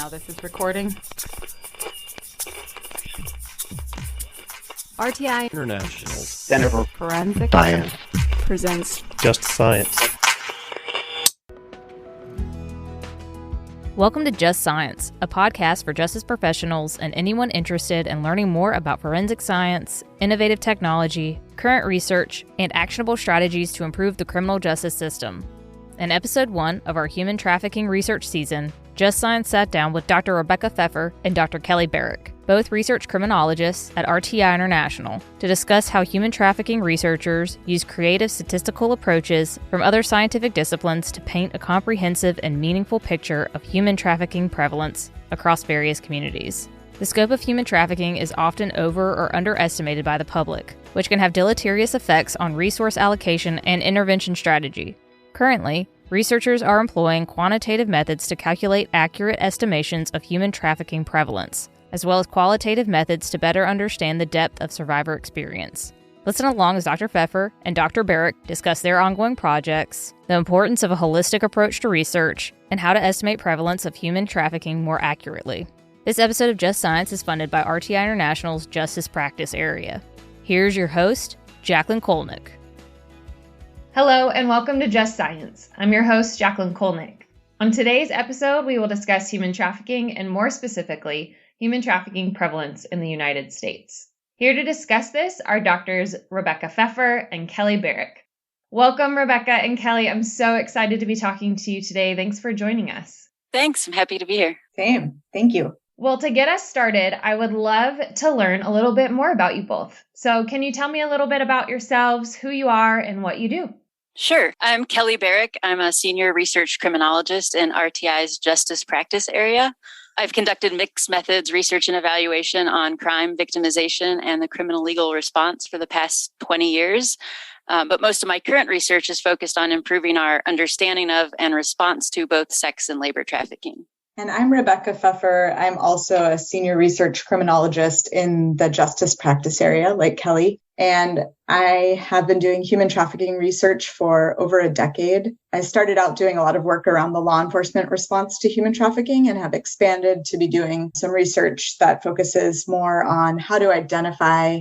Now this is recording. RTI International Center for Forensic Science presents Just Science. Welcome to Just Science, a podcast for justice professionals and anyone interested in learning more about forensic science, innovative technology, current research, and actionable strategies to improve the criminal justice system. In episode 1 of our Human Trafficking Research season, Just Science sat down with Dr. Rebecca Pfeffer and Dr. Kelle Barrick, both research criminologists at RTI International, to discuss how human trafficking researchers use creative statistical approaches from other scientific disciplines to paint a comprehensive and meaningful picture of human trafficking prevalence across various communities. The scope of human trafficking is often over or underestimated by the public, which can have deleterious effects on resource allocation and intervention strategy. Currently, researchers are employing quantitative methods to calculate accurate estimations of human trafficking prevalence, as well as qualitative methods to better understand the depth of survivor experience. Listen along as Dr. Pfeffer and Dr. Barrick discuss their ongoing projects, the importance of a holistic approach to research, and how to estimate prevalence of human trafficking more accurately. This episode of Just Science is funded by RTI International's Justice Practice Area. Here's your host, Jacqueline Kolnick. Hello and welcome to Just Science. I'm your host, Jacqueline Kolnick. On today's episode, we will discuss human trafficking and more specifically, human trafficking prevalence in the United States. Here to discuss this are doctors Rebecca Pfeffer and Kelle Barrick. Welcome, Rebecca and Kelle. I'm so excited to be talking to you today. Thanks for joining us. Thanks. I'm happy to be here. Same. Thank you. Well, to get us started, I would love to learn a little bit more about you both. So can you tell me a little bit about yourselves, who you are, and what you do? Sure. I'm Kelle Barrick. I'm a senior research criminologist in RTI's Justice Practice Area. I've conducted mixed methods research and evaluation on crime victimization and the criminal legal response for the past 20 years. But most of my current research is focused on improving our understanding of and response to both sex and labor trafficking. And I'm Rebecca Pfeffer. I'm also a senior research criminologist in the Justice Practice Area, like Kelle. And I have been doing human trafficking research for over a decade. I started out doing a lot of work around the law enforcement response to human trafficking and have expanded to be doing some research that focuses more on how to identify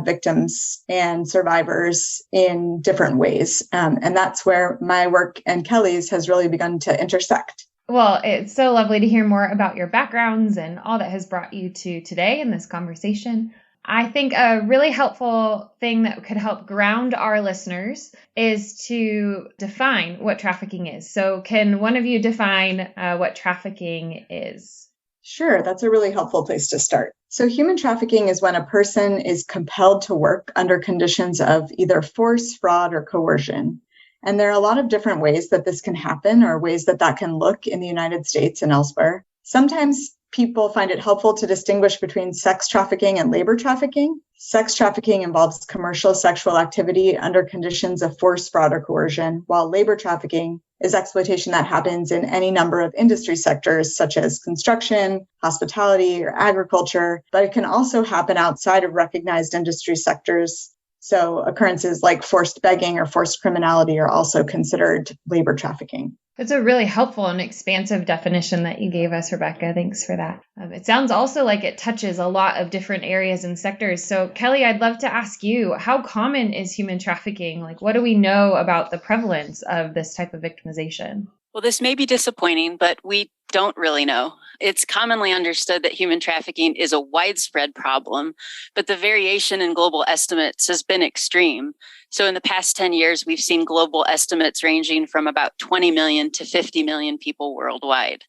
victims and survivors in different ways. And that's where my work and Kelle's has really begun to intersect. Well, it's so lovely to hear more about your backgrounds and all that has brought you to today in this conversation. I think a really helpful thing that could help ground our listeners is to define what trafficking is. So can one of you define what trafficking is? Sure, that's a really helpful place to start. So human trafficking is when a person is compelled to work under conditions of either force, fraud, or coercion. And there are a lot of different ways that this can happen or ways that that can look in the United States and elsewhere. Sometimes people find it helpful to distinguish between sex trafficking and labor trafficking. Sex trafficking involves commercial sexual activity under conditions of force, fraud, or coercion, while labor trafficking is exploitation that happens in any number of industry sectors, such as construction, hospitality, or agriculture, but it can also happen outside of recognized industry sectors. So occurrences like forced begging or forced criminality are also considered labor trafficking. That's a really helpful and expansive definition that you gave us, Rebecca. Thanks for that. It sounds also like it touches a lot of different areas and sectors. So Kelle, I'd love to ask you, how common is human trafficking? Like, what do we know about the prevalence of this type of victimization? Well, this may be disappointing, but we don't really know. It's commonly understood that human trafficking is a widespread problem, but the variation in global estimates has been extreme. So in the past 10 years, we've seen global estimates ranging from about 20 million to 50 million people worldwide.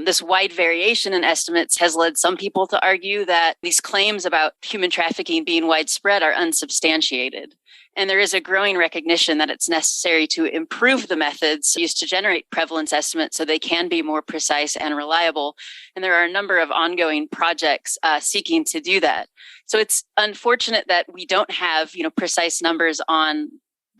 This wide variation in estimates has led some people to argue that these claims about human trafficking being widespread are unsubstantiated. And there is a growing recognition that it's necessary to improve the methods used to generate prevalence estimates so they can be more precise and reliable. And there are a number of ongoing projects seeking to do that. So it's unfortunate that we don't have, precise numbers on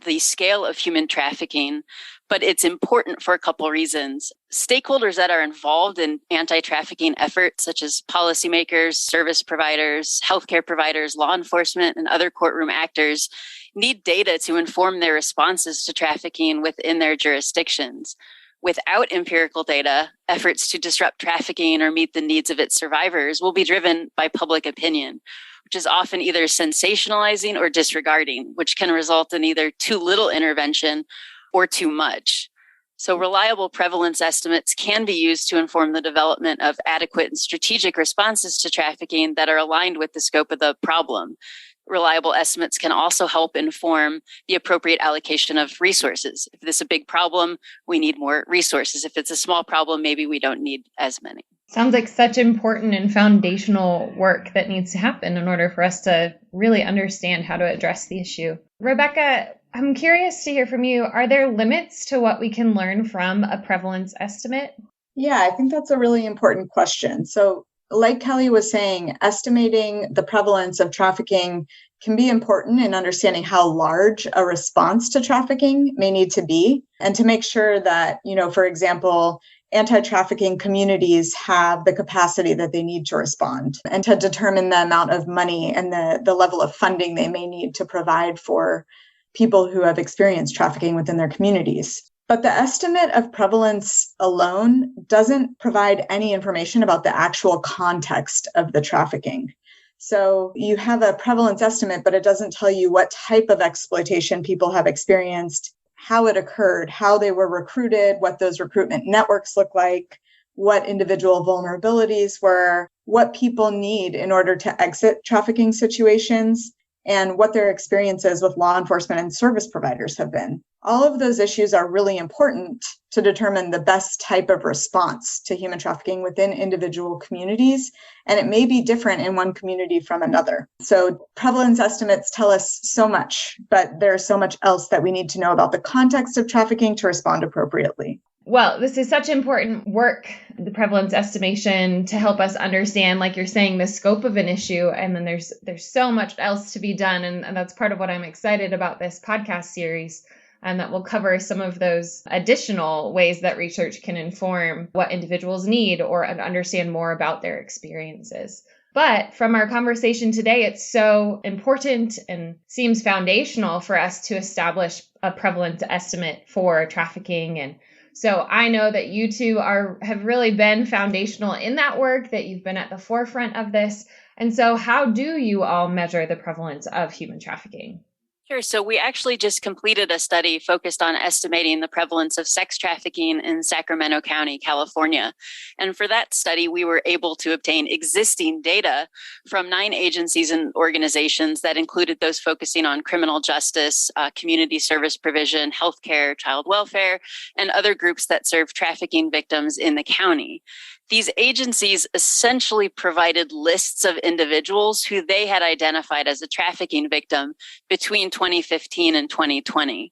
the scale of human trafficking, but it's important for a couple reasons. Stakeholders that are involved in anti-trafficking efforts, such as policymakers, service providers, healthcare providers, law enforcement, and other courtroom actors, need data to inform their responses to trafficking within their jurisdictions. without empirical data, efforts to disrupt trafficking or meet the needs of its survivors will be driven by public opinion, which is often either sensationalizing or disregarding, which can result in either too little intervention or too much. So reliable prevalence estimates can be used to inform the development of adequate and strategic responses to trafficking that are aligned with the scope of the problem. Reliable estimates can also help inform the appropriate allocation of resources. If this is a big problem, we need more resources. If it's a small problem, maybe we don't need as many. Sounds like such important and foundational work that needs to happen in order for us to really understand how to address the issue. Rebecca, I'm curious to hear from you. Are there limits to what we can learn from a prevalence estimate? Yeah, I think that's a really important question. So, like Kelle was saying, estimating the prevalence of trafficking can be important in understanding how large a response to trafficking may need to be, and to make sure that, for example, anti-trafficking communities have the capacity that they need to respond, and to determine the amount of money and the level of funding they may need to provide for people who have experienced trafficking within their communities. But the estimate of prevalence alone doesn't provide any information about the actual context of the trafficking. So you have a prevalence estimate, but it doesn't tell you what type of exploitation people have experienced, how it occurred, how they were recruited, what those recruitment networks look like, what individual vulnerabilities were, what people need in order to exit trafficking situations, and what their experiences with law enforcement and service providers have been. All of those issues are really important to determine the best type of response to human trafficking within individual communities, and it may be different in one community from another. So prevalence estimates tell us so much, but there's so much else that we need to know about the context of trafficking to respond appropriately. Well, this is such important work, the prevalence estimation, to help us understand, like you're saying, the scope of an issue. And then there's so much else to be done. And that's part of what I'm excited about this podcast series, and that will cover some of those additional ways that research can inform what individuals need or understand more about their experiences. But from our conversation today, it's so important and seems foundational for us to establish a prevalence estimate for trafficking. And so I know that you two have really been foundational in that work, that you've been at the forefront of this. And so how do you all measure the prevalence of human trafficking? Sure. So we actually just completed a study focused on estimating the prevalence of sex trafficking in Sacramento County, California. And for that study, we were able to obtain existing data from 9 agencies and organizations that included those focusing on criminal justice, community service provision, healthcare, child welfare, and other groups that serve trafficking victims in the county. These agencies essentially provided lists of individuals who they had identified as a trafficking victim between 2015 and 2020.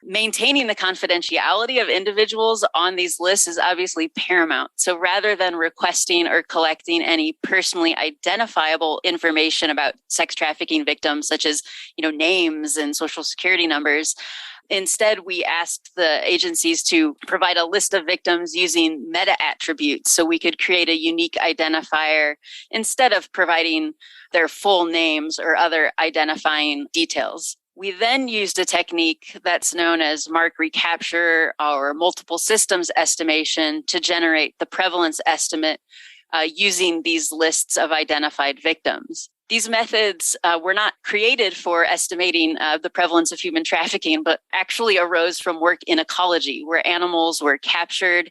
Maintaining the confidentiality of individuals on these lists is obviously paramount. So rather than requesting or collecting any personally identifiable information about sex trafficking victims, such as, names and social security numbers, instead, we asked the agencies to provide a list of victims using meta attributes so we could create a unique identifier instead of providing their full names or other identifying details. We then used a technique that's known as mark recapture or multiple systems estimation to generate the prevalence estimate using these lists of identified victims. These methods were not created for estimating the prevalence of human trafficking, but actually arose from work in ecology, where animals were captured,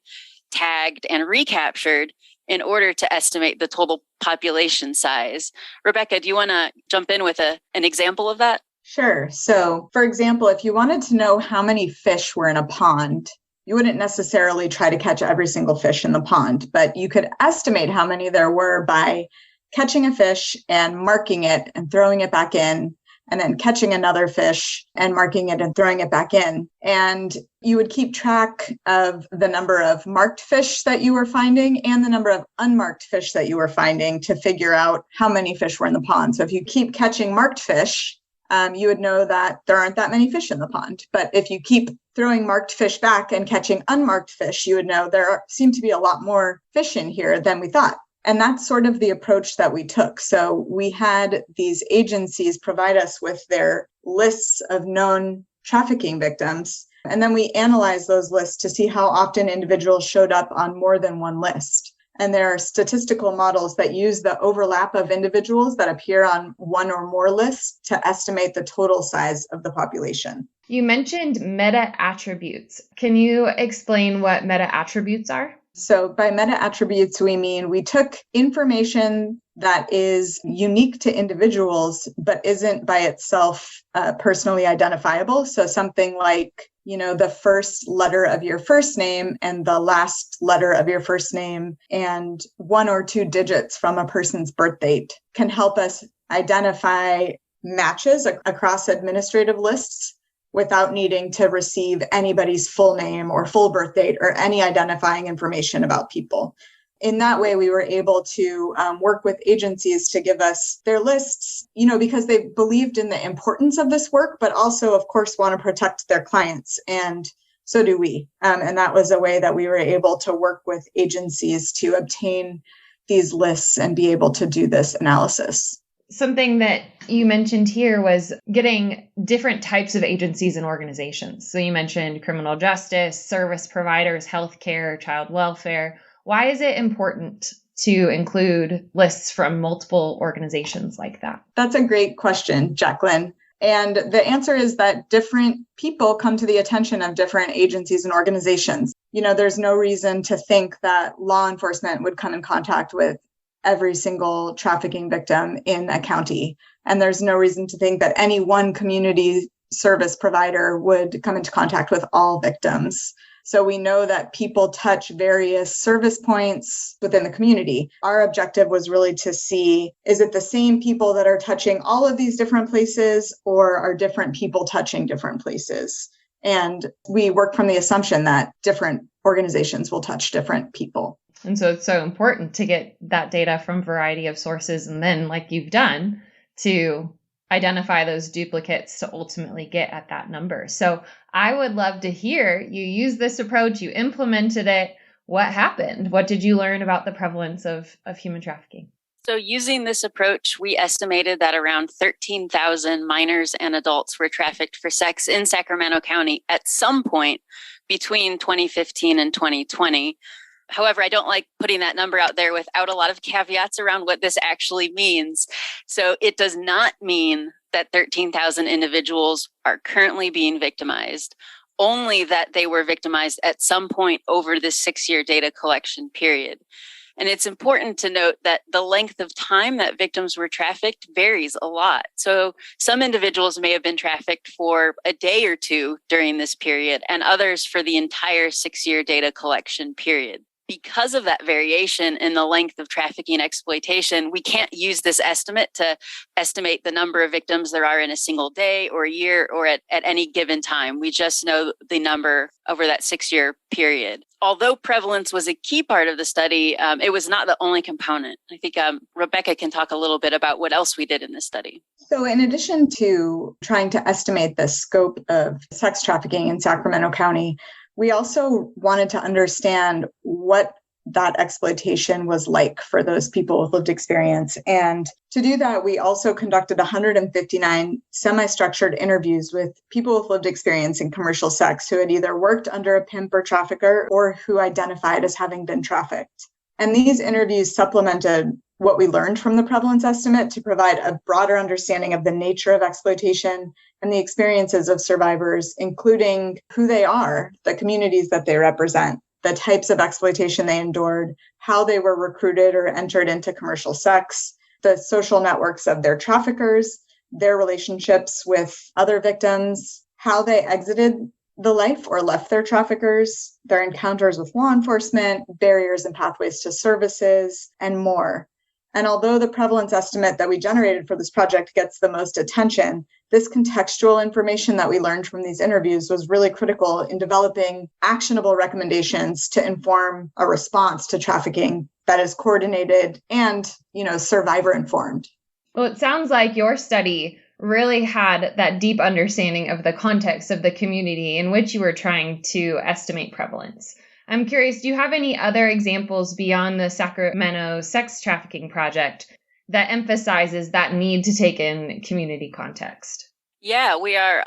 tagged, and recaptured in order to estimate the total population size. Rebecca, do you want to jump in with an example of that? Sure. So, for example, if you wanted to know how many fish were in a pond, you wouldn't necessarily try to catch every single fish in the pond, but you could estimate how many there were by catching a fish and marking it and throwing it back in, and then catching another fish and marking it and throwing it back in. And you would keep track of the number of marked fish that you were finding and the number of unmarked fish that you were finding to figure out how many fish were in the pond. So if you keep catching marked fish, you would know that there aren't that many fish in the pond. But if you keep throwing marked fish back and catching unmarked fish, you would know seem to be a lot more fish in here than we thought. And that's sort of the approach that we took. So we had these agencies provide us with their lists of known trafficking victims, And then we analyzed those lists to see how often individuals showed up on more than one list. And there are statistical models that use the overlap of individuals that appear on one or more lists to estimate the total size of the population. You mentioned meta-attributes. Can you explain what meta-attributes are? So by meta-attributes, we mean we took information that is unique to individuals, but isn't by itself personally identifiable. So something like, the first letter of your first name and the last letter of your first name and 1 or 2 digits from a person's birth date can help us identify matches across administrative lists without needing to receive anybody's full name or full birth date or any identifying information about people. In that way, we were able to work with agencies to give us their lists, because they believed in the importance of this work, but also, of course, want to protect their clients. And so do we. And that was a way that we were able to work with agencies to obtain these lists and be able to do this analysis. Something that you mentioned here was getting different types of agencies and organizations. So you mentioned criminal justice, service providers, healthcare, child welfare. Why is it important to include lists from multiple organizations like that? That's a great question, Jacqueline. And the answer is that different people come to the attention of different agencies and organizations. There's no reason to think that law enforcement would come in contact with every single trafficking victim in a county. And there's no reason to think that any one community service provider would come into contact with all victims. So we know that people touch various service points within the community. Our objective was really to see, is it the same people that are touching all of these different places, or are different people touching different places? And we work from the assumption that different organizations will touch different people. And so it's so important to get that data from a variety of sources, and then, like you've done, to identify those duplicates to ultimately get at that number. So I would love to hear you use this approach, you implemented it. What happened? What did you learn about the prevalence of human trafficking? So using this approach, we estimated that around 13,000 minors and adults were trafficked for sex in Sacramento County at some point between 2015 and 2020. However, I don't like putting that number out there without a lot of caveats around what this actually means. So it does not mean that 13,000 individuals are currently being victimized, only that they were victimized at some point over this 6-year data collection period. And it's important to note that the length of time that victims were trafficked varies a lot. So some individuals may have been trafficked for a day or two during this period, and others for the entire 6-year data collection period. Because of that variation in the length of trafficking exploitation, we can't use this estimate to estimate the number of victims there are in a single day or a year or at any given time. We just know the number over that 6-year period. Although prevalence was a key part of the study, it was not the only component. I think Rebecca can talk a little bit about what else we did in this study. So in addition to trying to estimate the scope of sex trafficking in Sacramento County, we also wanted to understand what that exploitation was like for those people with lived experience. And to do that, we also conducted 159 semi-structured interviews with people with lived experience in commercial sex who had either worked under a pimp or trafficker or who identified as having been trafficked. And these interviews supplemented what we learned from the prevalence estimate to provide a broader understanding of the nature of exploitation and the experiences of survivors, including who they are, the communities that they represent, the types of exploitation they endured, how they were recruited or entered into commercial sex, the social networks of their traffickers, their relationships with other victims, how they exited the life or left their traffickers, their encounters with law enforcement, barriers and pathways to services, and more. And although the prevalence estimate that we generated for this project gets the most attention, this contextual information that we learned from these interviews was really critical in developing actionable recommendations to inform a response to trafficking that is coordinated and, survivor informed. Well, it sounds like your study really had that deep understanding of the context of the community in which you were trying to estimate prevalence. I'm curious, do you have any other examples beyond the Sacramento sex trafficking project that emphasizes that need to take in community context? Yeah, we are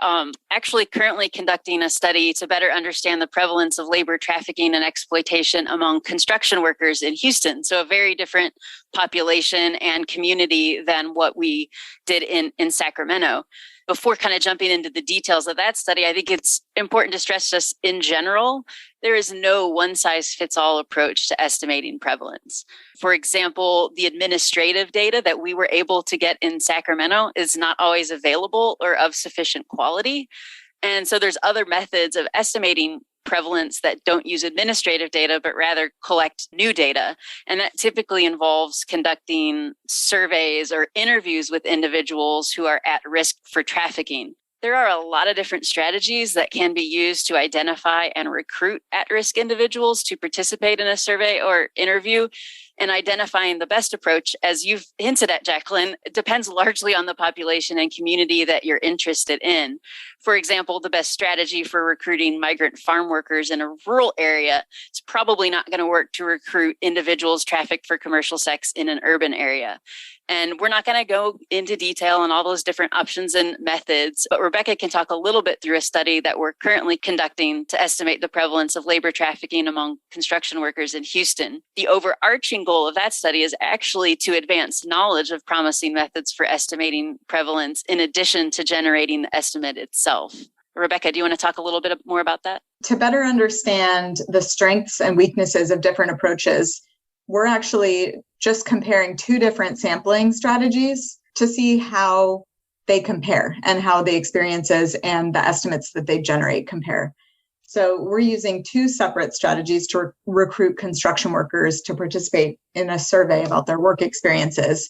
actually currently conducting a study to better understand the prevalence of labor trafficking and exploitation among construction workers in Houston. So a very different population and community than what we did in Sacramento. Before kind of jumping into the details of that study, I think it's important to stress just in general, there is no one-size-fits-all approach to estimating prevalence. For example, the administrative data that we were able to get in Sacramento is not always available or of sufficient quality. And so there's other methods of estimating prevalence that don't use administrative data, but rather collect new data. And that typically involves conducting surveys or interviews with individuals who are at risk for trafficking. There are a lot of different strategies that can be used to identify and recruit at-risk individuals to participate in a survey or interview. And identifying the best approach, as you've hinted at, Jacqueline, it depends largely on the population and community that you're interested in. For example, the best strategy for recruiting migrant farm workers in a rural area is probably not going to work to recruit individuals trafficked for commercial sex in an urban area. And we're not going to go into detail on all those different options and methods, but Rebecca can talk a little bit through a study that we're currently conducting to estimate the prevalence of labor trafficking among construction workers in Houston. The overarching goal of that study is actually to advance knowledge of promising methods for estimating prevalence in addition to generating the estimate itself. Rebecca, do you want to talk a little bit more about that? To better understand the strengths and weaknesses of different approaches, we're actually just comparing two different sampling strategies to see how they compare and how the experiences and the estimates that they generate compare. So we're using two separate strategies to recruit construction workers to participate in a survey about their work experiences.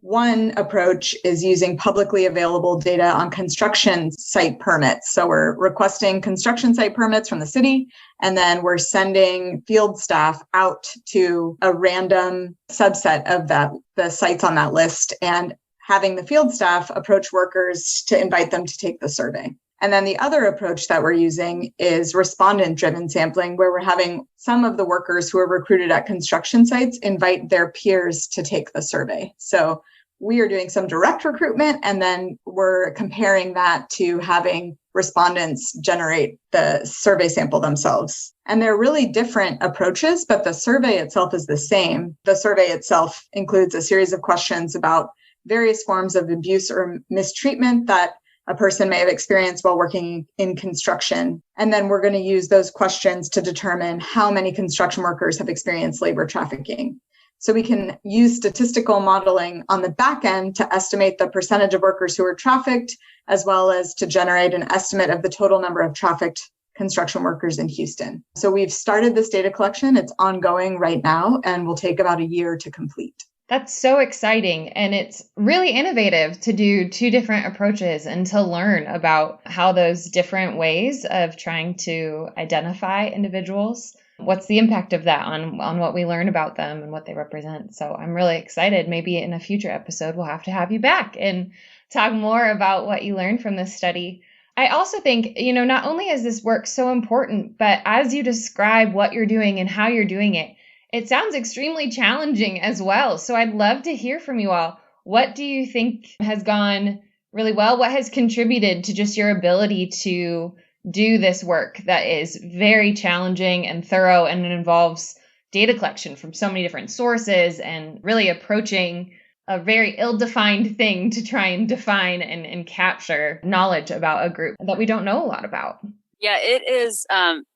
One approach is using publicly available data on construction site permits. So we're requesting construction site permits from the city, and then we're sending field staff out to a random subset of the sites on that list and having the field staff approach workers to invite them to take the survey. And then the other approach that we're using is respondent-driven sampling, where we're having some of the workers who are recruited at construction sites invite their peers to take the survey. So we are doing some direct recruitment, and then we're comparing that to having respondents generate the survey sample themselves. And they're really different approaches, but the survey itself is the same. The survey itself includes a series of questions about various forms of abuse or mistreatment that a person may have experienced while working in construction. And then we're going to use those questions to determine how many construction workers have experienced labor trafficking. So we can use statistical modeling on the back end to estimate the percentage of workers who are trafficked, as well as to generate an estimate of the total number of trafficked construction workers in Houston. So we've started this data collection. It's ongoing right now and will take about a year to complete. That's so exciting. And it's really innovative to do two different approaches and to learn about how those different ways of trying to identify individuals, what's the impact of that on what we learn about them and what they represent. So I'm really excited. Maybe in a future episode, we'll have to have you back and talk more about what you learned from this study. I also think, not only is this work so important, but as you describe what you're doing and how you're doing it, it sounds extremely challenging as well. So I'd love to hear from you all. What do you think has gone really well? What has contributed to just your ability to do this work that is very challenging and thorough, and it involves data collection from so many different sources and really approaching a very ill-defined thing to try and define and capture knowledge about a group that we don't know a lot about? Yeah, it is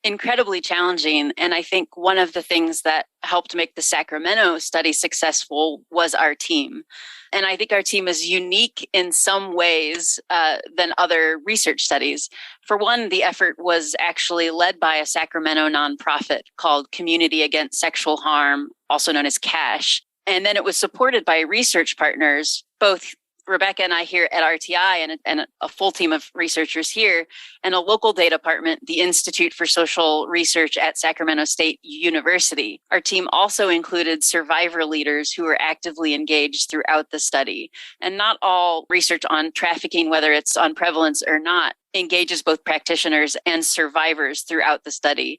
incredibly challenging. And I think one of the things that helped make the Sacramento study successful was our team. And I think our team is unique in some ways than other research studies. For one, the effort was actually led by a Sacramento nonprofit called Community Against Sexual Harm, also known as CASH. And then it was supported by research partners, both Rebecca and I here at RTI and a full team of researchers here, and a local data department, the Institute for Social Research at Sacramento State University. Our team also included survivor leaders who were actively engaged throughout the study. And not all research on trafficking, whether it's on prevalence or not, engages both practitioners and survivors throughout the study.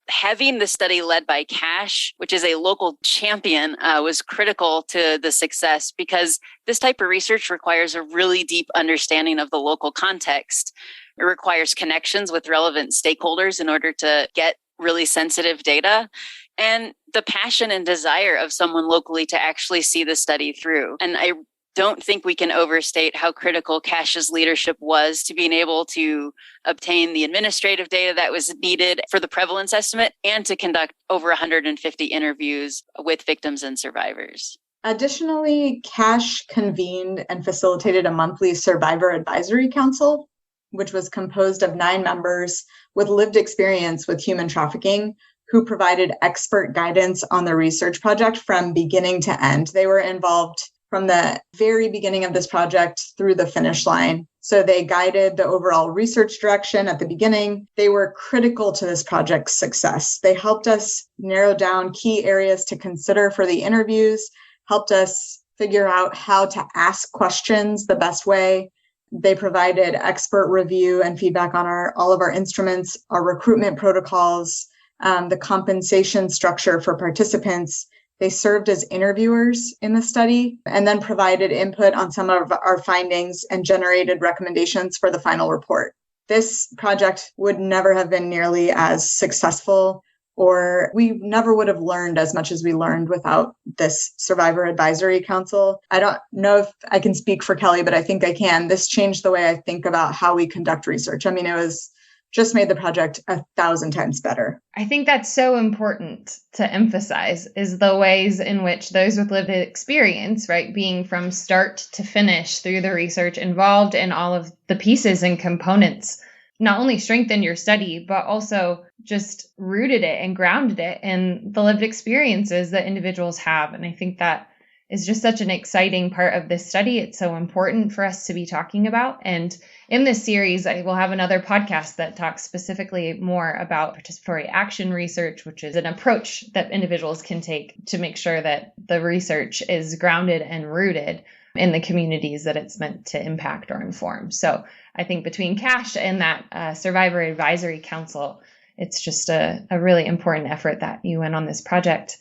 having the study led by CASH, which is a local champion, was critical to the success because this type of research requires a really deep understanding of the local context. It requires connections with relevant stakeholders in order to get really sensitive data, and the passion and desire of someone locally to actually see the study through. And I don't think we can overstate how critical CASH's leadership was to being able to obtain the administrative data that was needed for the prevalence estimate and to conduct over 150 interviews with victims and survivors. Additionally, CASH convened and facilitated a monthly Survivor Advisory Council, which was composed of 9 members with lived experience with human trafficking, who provided expert guidance on the research project from beginning to end. They were involved from the very beginning of this project through the finish line. So they guided the overall research direction at the beginning. They were critical to this project's success. They helped us narrow down key areas to consider for the interviews, helped us figure out how to ask questions the best way. They provided expert review and feedback on all of our instruments, our recruitment protocols, the compensation structure for participants. They served as interviewers in the study and then provided input on some of our findings and generated recommendations for the final report. This project would never have been nearly as successful, or we never would have learned as much as we learned without this Survivor Advisory Council. I don't know if I can speak for Kelle, but I think I can. This changed the way I think about how we conduct research. I mean, it was just made the project 1,000 times better. I think that's so important to emphasize, is the ways in which those with lived experience, right, being from start to finish through the research, involved in all of the pieces and components, not only strengthened your study, but also just rooted it and grounded it in the lived experiences that individuals have. And I think that is just such an exciting part of this study. It's so important for us to be talking about. And in this series, I will have another podcast that talks specifically more about participatory action research, which is an approach that individuals can take to make sure that the research is grounded and rooted in the communities that it's meant to impact or inform. So I think between CASH and that Survivor Advisory Council, it's just a really important effort that you went on this project.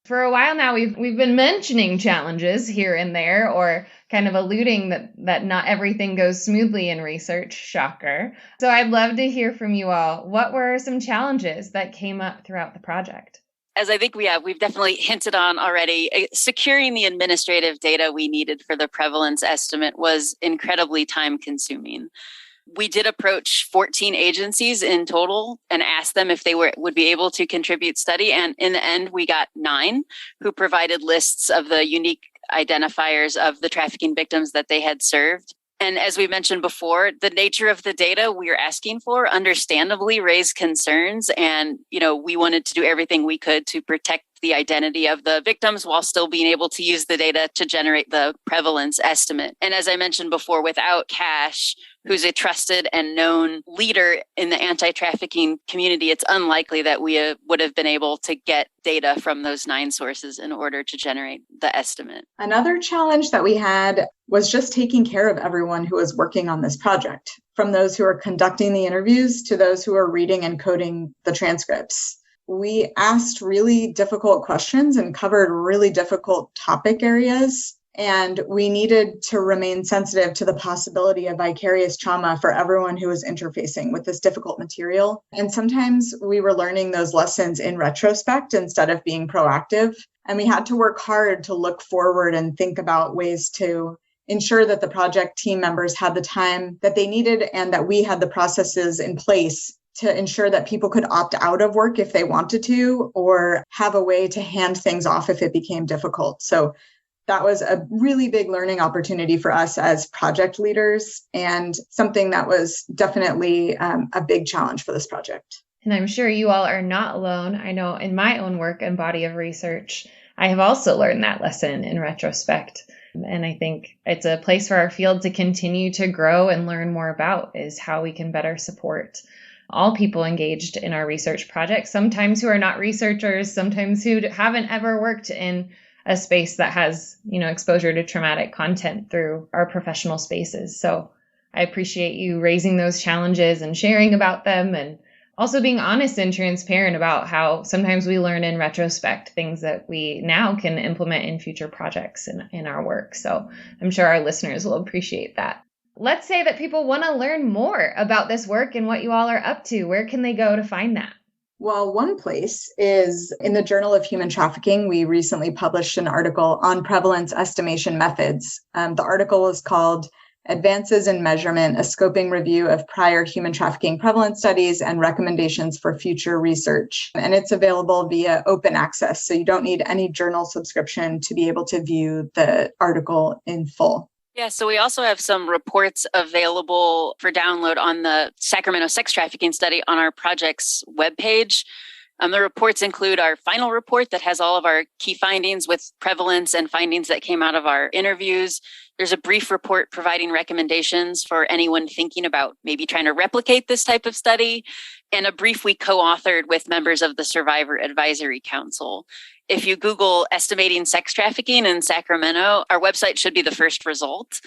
For a while now, we've been mentioning challenges here and there, or kind of alluding that not everything goes smoothly in research. Shocker. So I'd love to hear from you all. What were some challenges that came up throughout the project? As I think we've definitely hinted on already, securing the administrative data we needed for the prevalence estimate was incredibly time consuming. We did approach 14 agencies in total and asked them if they would be able to contribute study. And in the end, we got 9 who provided lists of the unique identifiers of the trafficking victims that they had served. And as we mentioned before, the nature of the data we were asking for understandably raised concerns. And, we wanted to do everything we could to protect the identity of the victims while still being able to use the data to generate the prevalence estimate. And as I mentioned before, without CASH, who's a trusted and known leader in the anti-trafficking community, it's unlikely that we would have been able to get data from those 9 sources in order to generate the estimate. Another challenge that we had was just taking care of everyone who was working on this project, from those who are conducting the interviews to those who are reading and coding the transcripts. We asked really difficult questions and covered really difficult topic areas. And we needed to remain sensitive to the possibility of vicarious trauma for everyone who was interfacing with this difficult material. And sometimes we were learning those lessons in retrospect instead of being proactive. And we had to work hard to look forward and think about ways to ensure that the project team members had the time that they needed and that we had the processes in place to ensure that people could opt out of work if they wanted to, or have a way to hand things off if it became difficult. So that was a really big learning opportunity for us as project leaders, and something that was definitely a big challenge for this project. And I'm sure you all are not alone. I know in my own work and body of research, I have also learned that lesson in retrospect. And I think it's a place for our field to continue to grow and learn more about, is how we can better support all people engaged in our research projects, sometimes who are not researchers, sometimes who haven't ever worked in a space that has, exposure to traumatic content through our professional spaces. So I appreciate you raising those challenges and sharing about them. And also being honest and transparent about how sometimes we learn in retrospect things that we now can implement in future projects in our work. So I'm sure our listeners will appreciate that. Let's say that people want to learn more about this work and what you all are up to. Where can they go to find that? Well, one place is in the Journal of Human Trafficking. We recently published an article on prevalence estimation methods. The article is called Advances in Measurement, a Scoping Review of Prior Human Trafficking Prevalence Studies and Recommendations for Future Research. And it's available via open access, so you don't need any journal subscription to be able to view the article in full. Yeah, so we also have some reports available for download on the Sacramento sex trafficking study on our project's webpage. The reports include our final report that has all of our key findings with prevalence and findings that came out of our interviews. There's a brief report providing recommendations for anyone thinking about maybe trying to replicate this type of study, and a brief we co-authored with members of the Survivor Advisory Council. If you Google estimating sex trafficking in Sacramento, our website should be the first result.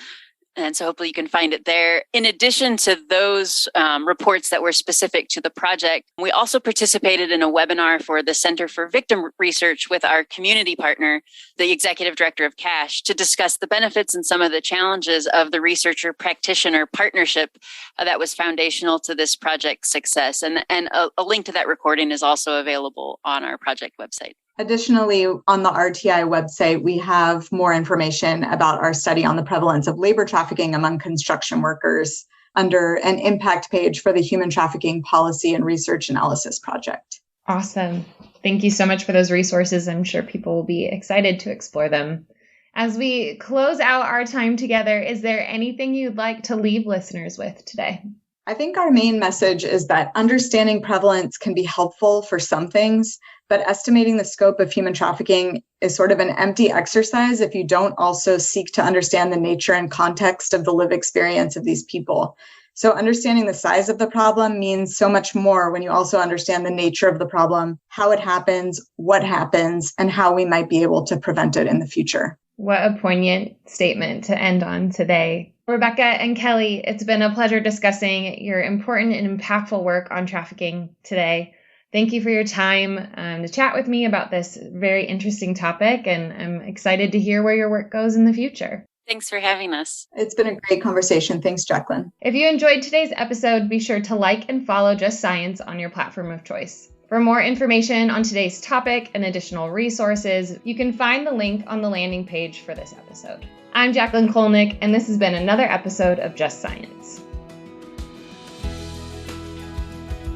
And so hopefully you can find it there. In addition to those reports that were specific to the project, we also participated in a webinar for the Center for Victim Research with our community partner, the executive director of CASH, to discuss the benefits and some of the challenges of the researcher-practitioner partnership that was foundational to this project's success. And a link to that recording is also available on our project website. Additionally, on the RTI website, we have more information about our study on the prevalence of labor trafficking among construction workers under an impact page for the Human Trafficking Policy and Research Analysis Project. Awesome. Thank you so much for those resources. I'm sure people will be excited to explore them. As we close out our time together, is there anything you'd like to leave listeners with today? I think our main message is that understanding prevalence can be helpful for some things, but estimating the scope of human trafficking is sort of an empty exercise if you don't also seek to understand the nature and context of the lived experience of these people. So understanding the size of the problem means so much more when you also understand the nature of the problem, how it happens, what happens, and how we might be able to prevent it in the future. What a poignant statement to end on today. Rebecca and Kelle, it's been a pleasure discussing your important and impactful work on trafficking today. Thank you for your time to chat with me about this very interesting topic, and I'm excited to hear where your work goes in the future. Thanks for having us. It's been a great conversation. Thanks, Jacqueline. If you enjoyed today's episode, be sure to like and follow Just Science on your platform of choice. For more information on today's topic and additional resources, you can find the link on the landing page for this episode. I'm Jacqueline Kolnick, and this has been another episode of Just Science.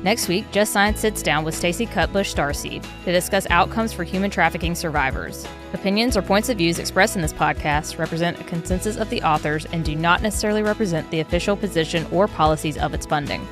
Next week, Just Science sits down with Stacey Cutbush-Starseed to discuss outcomes for human trafficking survivors. Opinions or points of views expressed in this podcast represent a consensus of the authors and do not necessarily represent the official position or policies of its funding.